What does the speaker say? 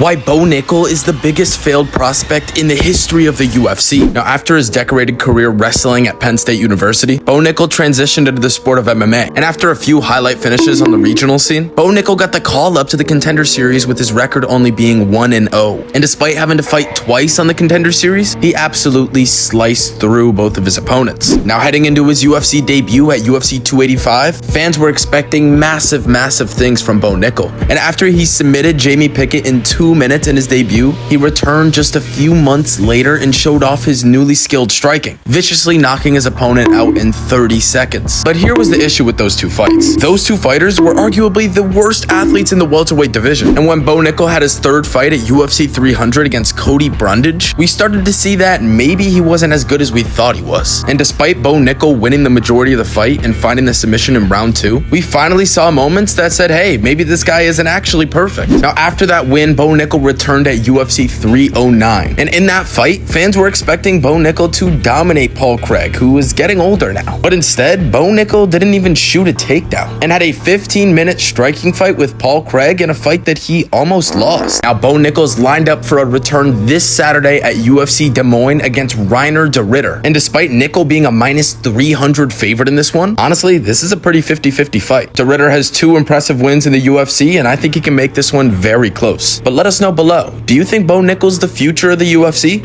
Why Bo Nickal is the biggest failed prospect in the history of the UFC. Now, after his decorated career wrestling at Penn State University, Bo Nickal transitioned into the sport of MMA. And after a few highlight finishes on the regional scene, Bo Nickal got the call up to the Contender Series with his record only being 1-0. And despite having to fight twice on the Contender Series, he absolutely sliced through both of his opponents. Now, heading into his UFC debut at UFC 285, fans were expecting massive things from Bo Nickal. And after he submitted Jamie Pickett in 2 minutes in his debut, he returned just a few months later and showed off his newly skilled striking, viciously knocking his opponent out in 30 seconds. But here was the issue with those two fights. Those two fighters were arguably the worst athletes in the welterweight division. And when Bo Nickal had his third fight at UFC 300 against Cody Brundage, we started to see that maybe he wasn't as good as we thought he was. And despite Bo Nickal winning the majority of the fight and finding the submission in round 2, we finally saw moments that said, hey, maybe this guy isn't actually perfect. Now, after that win, Bo Nickal returned at UFC 309. And in that fight, fans were expecting Bo Nickal to dominate Paul Craig, who is getting older now. But instead, Bo Nickal didn't even shoot a takedown and had a 15-minute striking fight with Paul Craig in a fight that he almost lost. Now, Bo Nickal's lined up for a return this Saturday at UFC Des Moines against Reiner de Ritter. And despite Nickal being a minus 300 favorite in this one, honestly, this is a pretty 50-50 fight. De Ritter has 2 impressive wins in the UFC, and I think he can make this one very close. But let us know below, do you think Bo Nickal's the future of the UFC?